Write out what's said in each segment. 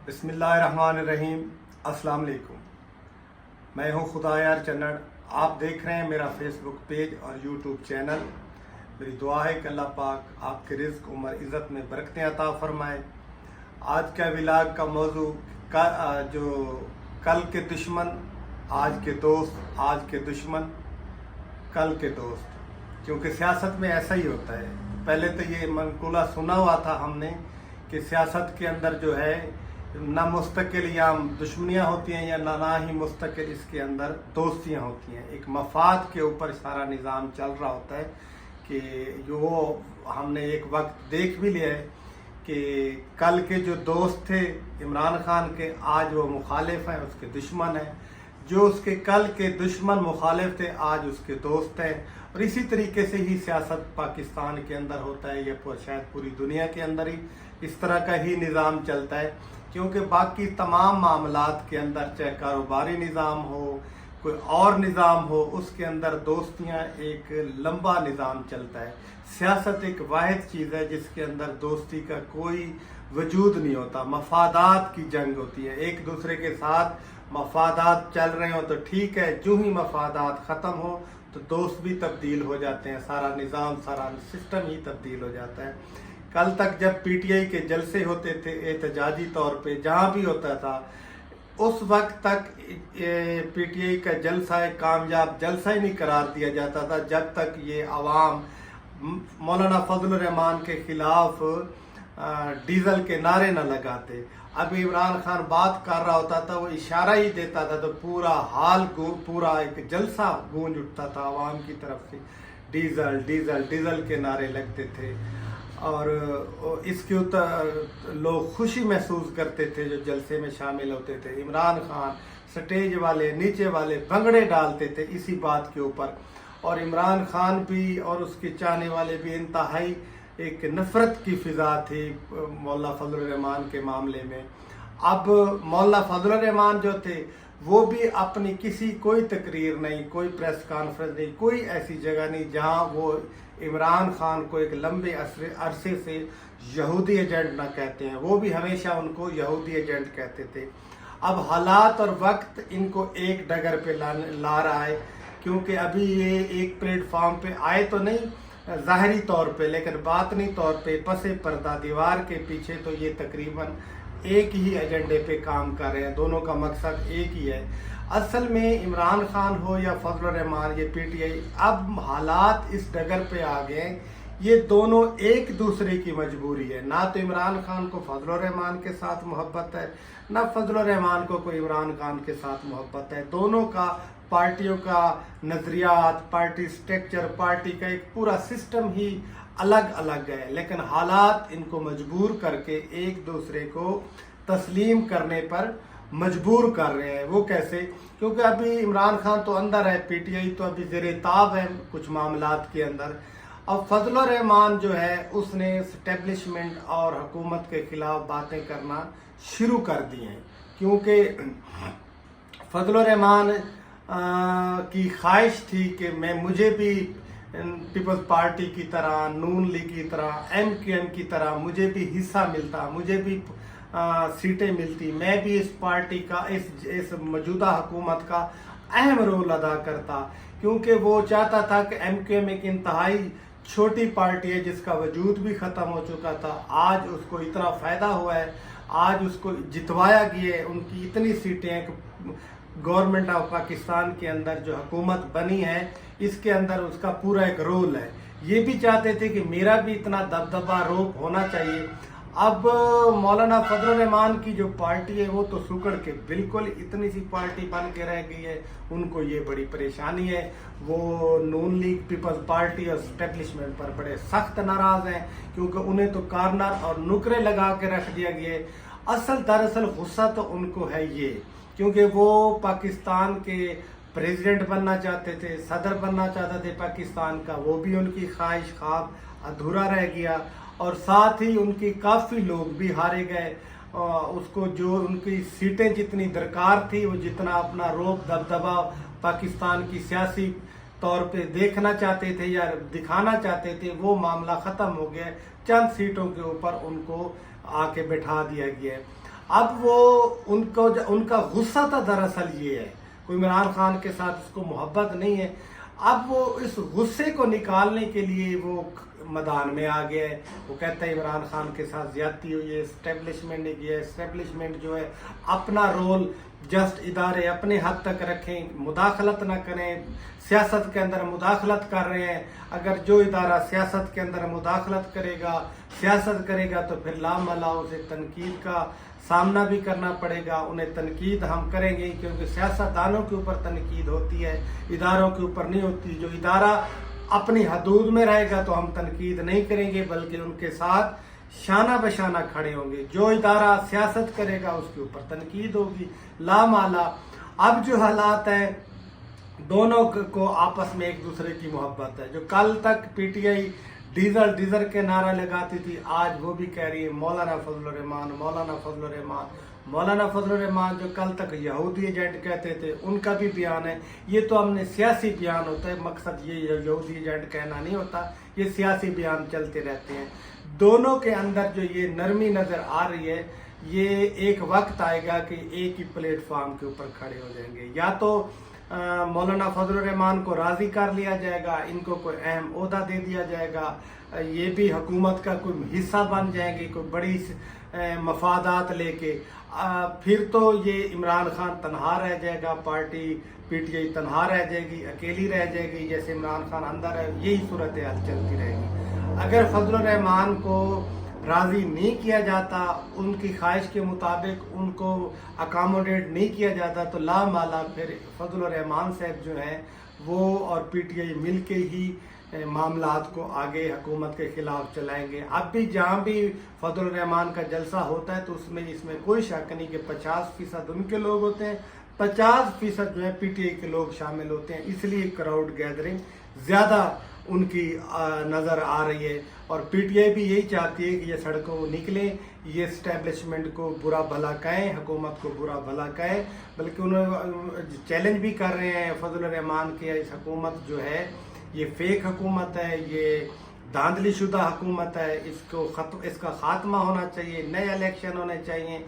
बिस्मिल्लाहिर्रहमानिर्रहीम। अस्सलाम वालेकुम। मैं हूं खुदायार चन्नड़। आप देख रहे हैं मेरा फेसबुक पेज और यूट्यूब चैनल। मेरी दुआ है कि अल्लाह पाक आपके रिज़्क़ उम्र इज़्ज़त में बरकतें अता फरमाए। आज का व्लॉग का मौजू जो कल के दुश्मन आज के दोस्त, आज के दुश्मन कल के दोस्त, क्योंकि सियासत में ऐसा ही होता है। पहले तो ये मनकूला सुना हुआ था हमने कि सियासत के अंदर जो है ना मुस्तकिल या दुश्मनियाँ होती हैं या ना ही मुस्तकिल इसके अंदर दोस्तियाँ होती हैं। एक मफाद के ऊपर सारा निज़ाम चल रहा होता है कि जो हमने एक वक्त देख भी लिया है कि कल के जो दोस्त थे इमरान खान के, आज वो मुखालिफ हैं, उसके दुश्मन हैं। जो उसके कल के दुश्मन मुखालिफ थे आज उसके दोस्त हैं। और इसी तरीके से ही सियासत पाकिस्तान के अंदर होता है, या शायद पूरी दुनिया के अंदर ही इस तरह का ही निज़ाम चलता है। क्योंकि बाकी तमाम मामलात के अंदर, चाहे कारोबारी निज़ाम हो, कोई और निज़ाम हो, उसके अंदर दोस्तियां एक लंबा निज़ाम चलता है। सियासत एक वाहिद चीज़ है जिसके अंदर दोस्ती का कोई वजूद नहीं होता। मफादात की जंग होती है, एक दूसरे के साथ मफादात चल रहे हो तो ठीक है, जो ही मफादात ख़त्म हो तो दोस्त भी तब्दील हो जाते हैं, सारा निज़ाम, सारा सिस्टम ही तब्दील हो जाता है। कल तक जब पीटीआई के जलसे होते थे एहतजाजी तौर पे, जहाँ भी होता था, उस वक्त तक पीटीआई का जलसा एक कामयाब जलसा ही नहीं करार दिया जाता था जब तक ये अवाम मौलाना फजल रहमान के खिलाफ डीजल के नारे न लगाते। अब इमरान खान बात कर रहा होता था, वो इशारा ही देता था तो पूरा एक जलसा गूंज उठता था अवाम की तरफ से। डीजल डीजल डीजल के नारे लगते थे और इसके ऊपर लोग खुशी महसूस करते थे जो जलसे में शामिल होते थे। इमरान खान स्टेज वाले, नीचे वाले भंगड़े डालते थे इसी बात के ऊपर। और इमरान खान भी और उसके चाहने वाले भी इंतहाई एक नफरत की फिजा थी मौला फजल रहमान के मामले में। अब मौला फजल रहमान जो थे वो भी अपनी कोई तकरीर नहीं, कोई प्रेस कॉन्फ्रेंस नहीं, कोई ऐसी जगह नहीं जहां वो इमरान खान को एक लंबे अरसे से यहूदी एजेंट ना कहते हैं। वो भी हमेशा उनको यहूदी एजेंट कहते थे। अब हालात और वक्त इनको एक डगर पे ला रहा है, क्योंकि अभी ये एक प्लेटफॉर्म पे आए तो नहीं ज़ाहरी तौर पे, लेकिन बातनी तौर पे पसे पर्दा दीवार के पीछे तो ये तकरीबन एक ही एजेंडे पे काम कर रहे हैं। दोनों का मकसद एक ही है। असल में इमरान खान हो या फजल रहमान, ये पीटीआई, अब हालात इस डगर पे आ गए, ये दोनों एक दूसरे की मजबूरी है। ना तो इमरान खान को फजल रहमान के साथ मोहब्बत है, ना फजल रहमान को कोई इमरान खान के साथ मोहब्बत है। दोनों का पार्टियों का नजरियात, पार्टी स्ट्रक्चर, पार्टी का एक पूरा सिस्टम ही अलग अलग है, लेकिन हालात इनको मजबूर करके एक दूसरे को तस्लीम करने पर मजबूर कर रहे हैं। वो कैसे? क्योंकि अभी इमरान खान तो अंदर है, पीटीआई तो अभी ज़ेरे ताब है कुछ मामलात के अंदर। अब फजल रहमान जो है उसने एस्टेब्लिशमेंट और हुकूमत के खिलाफ बातें करना शुरू कर दी हैं, क्योंकि फजल रहमान की ख्वाहिश थी कि मुझे भी पीपल्स पार्टी की तरह, नून लीग की तरह, एमक्यूएम की तरह मुझे भी हिस्सा मिलता, मुझे भी सीटें मिलती, मैं भी इस पार्टी का, इस मौजूदा हुकूमत का अहम रोल अदा करता। क्योंकि वो चाहता था कि एमक्यूएम एक इंतहाई छोटी पार्टी है जिसका वजूद भी ख़त्म हो चुका था, आज उसको इतना फ़ायदा हुआ है, आज उसको जितवाया गया है, उनकी इतनी सीटें गवर्नमेंट ऑफ पाकिस्तान के अंदर जो हुकूमत बनी है इसके अंदर उसका पूरा एक रोल है। ये भी चाहते थे कि मेरा भी इतना दबदबा रोक होना चाहिए। अब मौलाना फजल रहमान की जो पार्टी है वो तो सुकड़ के बिल्कुल इतनी सी पार्टी बन के रह गई है, उनको ये बड़ी परेशानी है। वो नून लीग, पीपल्स पार्टी और एस्टेब्लिशमेंट पर बड़े सख्त नाराज हैं, क्योंकि उन्हें तो कार्नर और नुकरे लगा के रख दिया गया है। दरअसल गुस्सा तो उनको है ये, क्योंकि वो पाकिस्तान के प्रेसिडेंट बनना चाहते थे, सदर बनना चाहते थे पाकिस्तान का, वो भी उनकी ख्वाहिश ख्वाब अधूरा रह गया। और साथ ही उनकी काफ़ी लोग भी हारे गए। उसको जो उनकी सीटें जितनी दरकार थी, वो जितना अपना रोब दबदबा पाकिस्तान की सियासी तौर पे देखना चाहते थे या दिखाना चाहते थे, वो मामला ख़त्म हो गया। चंद सीटों के ऊपर उनको आके बैठा दिया गया। اب وہ ان کا غصہ تھا دراصل یہ ہے، کوئی عمران خان کے ساتھ اس کو محبت نہیں ہے، اب وہ اس غصے کو نکالنے کے لیے وہ میدان میں آ گیا ہے۔ وہ کہتا ہے عمران خان کے ساتھ زیادتی ہوئی ہے، اسٹیبلشمنٹ نے کیا ہے، اسٹیبلشمنٹ جو ہے اپنا رول جسٹ ادارے اپنے حد تک رکھیں، مداخلت نہ کریں، سیاست کے اندر مداخلت کر رہے ہیں، اگر جو ادارہ سیاست کے اندر مداخلت کرے گا، سیاست کرے گا تو پھر لامحالہ اسے تنقید کا سامنا بھی کرنا پڑے گا۔ انہیں تنقید ہم کریں گے کیونکہ سیاستدانوں کے اوپر تنقید ہوتی ہے، اداروں کے اوپر نہیں ہوتی۔ جو ادارہ اپنی حدود میں رہے گا تو ہم تنقید نہیں کریں گے بلکہ ان کے ساتھ شانہ بشانہ کھڑے ہوں گے، جو ادارہ سیاست کرے گا اس کے اوپر تنقید ہوگی لامحالہ۔ اب جو حالات ہیں دونوں کو آپس میں ایک دوسرے کی محبت ہے۔ جو کل تک P T I diesel diesel کے نعرہ لگاتی تھی، آج وہ بھی کہہ رہی ہے مولانا فضل الرحمان، مولانا فضل الرحمان۔ مولانا فضل الرحمان جو کل تک یہودی ایجنٹ کہتے تھے، ان کا بھی بیان ہے۔ یہ تو ہم نے سیاسی بیان ہوتا ہے، مقصد یہ یہودی ایجنٹ کہنا نہیں ہوتا، یہ سیاسی بیان چلتے رہتے ہیں۔ دونوں کے اندر جو یہ نرمی نظر آ رہی ہے، یہ ایک وقت آئے گا کہ ایک ہی پلیٹ فارم کے اوپر کھڑے ہو جائیں گے۔ یا تو مولانا فضل الرحمان کو راضی کر لیا جائے گا، ان کو کوئی اہم عہدہ دے دیا جائے گا، یہ بھی حکومت کا کوئی حصہ بن جائیں گے کوئی بڑی مفادات لے کے، پھر تو یہ عمران خان تنہا رہ جائے گا، پارٹی پی ٹی آئی تنہا رہ جائے گی، اکیلی رہ جائے گی، جیسے عمران خان اندر ہے یہی صورتحال چلتی رہے گی۔ اگر فضل الرحمان کو راضی نہیں کیا جاتا، ان کی خواہش کے مطابق ان کو اکاموڈیٹ نہیں کیا جاتا تو لامحالہ پھر فضل الرحمان صاحب جو ہیں وہ اور پی ٹی آئی مل کے ہی معاملات کو آگے حکومت کے خلاف چلائیں گے۔ اب بھی جہاں بھی فضل الرحمان کا جلسہ ہوتا ہے تو اس میں کوئی شک نہیں کہ 50% ان کے لوگ ہوتے ہیں، 50% جو ہے پی ٹی آئی کے لوگ شامل ہوتے ہیں، اس لیے کراؤڈ گیدرنگ زیادہ ان کی نظر آ رہی ہے۔ اور پی ٹی آئی بھی یہی چاہتی ہے کہ یہ سڑکوں کو نکلیں، یہ اسٹیبلشمنٹ کو برا بھلا کہیں، حکومت کو برا بھلا کہیں، بلکہ انہوں چیلنج بھی کر رہے ہیں فضل الرحمان کے اس حکومت جو ہے یہ فیک حکومت ہے، یہ دھاندلی شدہ حکومت ہے، اس کا خاتمہ ہونا چاہیے، نئے الیکشن ہونے چاہیے۔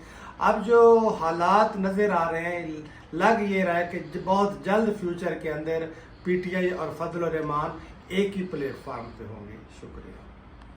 اب جو حالات نظر آ رہے ہیں لگ یہ رہا ہے کہ بہت جلد فیوچر کے اندر پی ٹی آئی اور فضل الرحمان ایک ہی پلیٹ فارم پہ ہوں گے۔ شکریہ۔